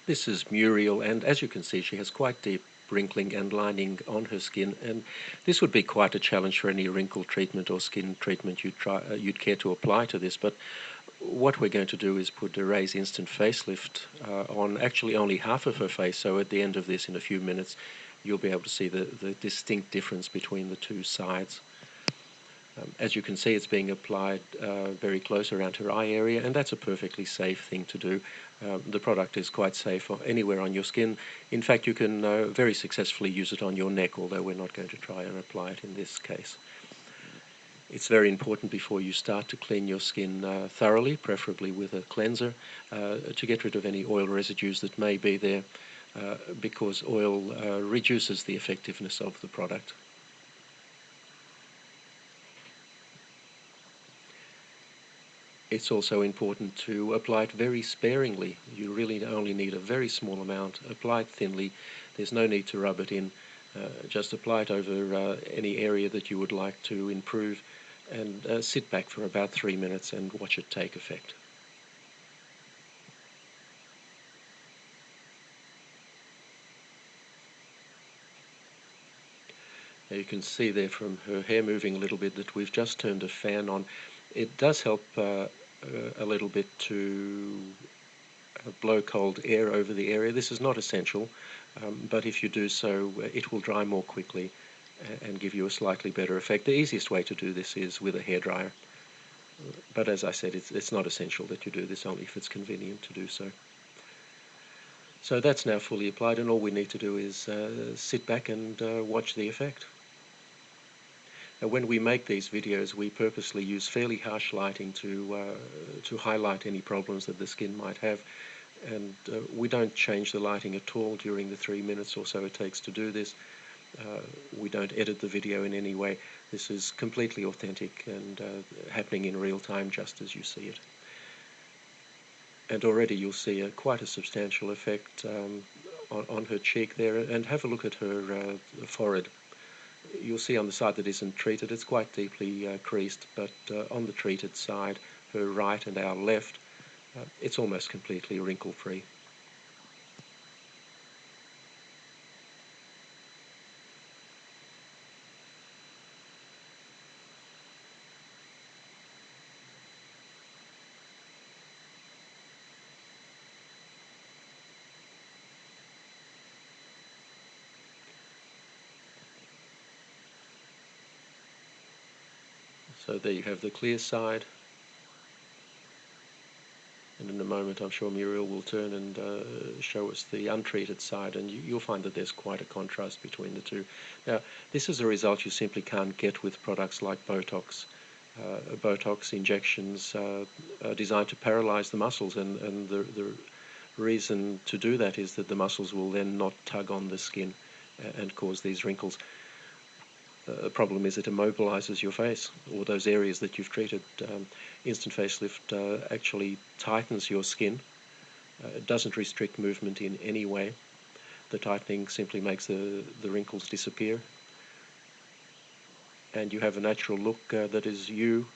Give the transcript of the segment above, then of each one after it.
This is Muriel, and as you can see, she has quite deep wrinkling and lining on her skin, and this would be quite a challenge for any wrinkle treatment or skin treatment you'd care to apply to this. But what we're going to do is put a Raise Instant Facelift on actually only half of her face, so at the end of this, in a few minutes, you'll be able to see the distinct difference between the two sides. As you can see, it's being applied very close around her eye area, and that's a perfectly safe thing to do. The product is quite safe anywhere on your skin. In fact, you can very successfully use it on your neck, although we're not going to try and apply it in this case. It's very important before you start to clean your skin thoroughly, preferably with a cleanser, to get rid of any oil residues that may be there, because oil reduces the effectiveness of the product. It's also important to apply it very sparingly. You really only need a very small amount. Apply it thinly. There's no need to rub it in. Just apply it over any area that you would like to improve, and sit back for about 3 minutes and watch it take effect. Now you can see there from her hair moving a little bit that we've just turned a fan on. It does help a little bit to blow cold air over the area. This is not essential, but if you do so, it will dry more quickly and give you a slightly better effect. The easiest way to do this is with a hairdryer, but as I said, it's not essential that you do this, only if it's convenient to do so. So that's now fully applied, and all we need to do is sit back and watch the effect. Now, when we make these videos, we purposely use fairly harsh lighting to highlight any problems that the skin might have, and we don't change the lighting at all during the 3 minutes or so it takes to do this. We don't edit the video in any way. This is completely authentic and happening in real time just as you see it. And already you'll see quite a substantial effect on her cheek there, and have a look at her forehead. You'll see on the side that isn't treated, it's quite deeply creased, but on the treated side, her right and our left, it's almost completely wrinkle-free. So there you have the clear side, and in a moment I'm sure Muriel will turn and show us the untreated side, and you'll find that there's quite a contrast between the two. Now, this is a result you simply can't get with products like Botox. Botox injections are designed to paralyze the muscles, and the reason to do that is that the muscles will then not tug on the skin and cause these wrinkles. The problem is it immobilizes your face, or those areas that you've treated. Instant facelift actually tightens your skin. It doesn't restrict movement in any way. The tightening simply makes the wrinkles disappear, and you have a natural look that is you,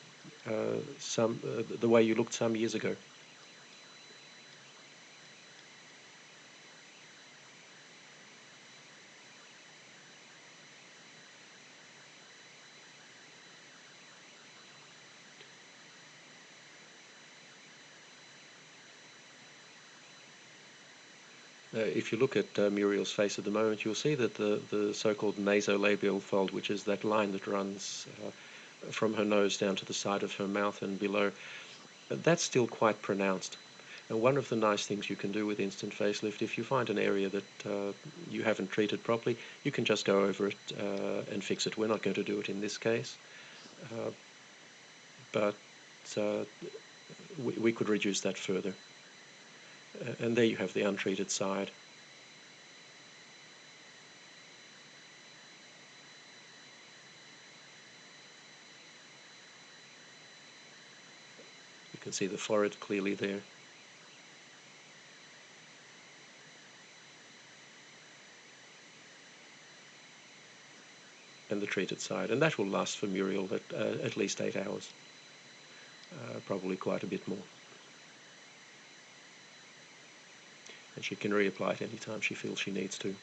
the way you looked some years ago. If you look at Muriel's face at the moment, you'll see that the so-called nasolabial fold, which is that line that runs from her nose down to the side of her mouth and below, that's still quite pronounced. And one of the nice things you can do with instant facelift, if you find an area that you haven't treated properly, you can just go over it and fix it. We're not going to do it in this case, but we could reduce that further. And there you have the untreated side. You can see the forehead clearly there. And the treated side. And that will last for Muriel at least 8 hours. Probably quite a bit more. and she can reapply it anytime she feels she needs to.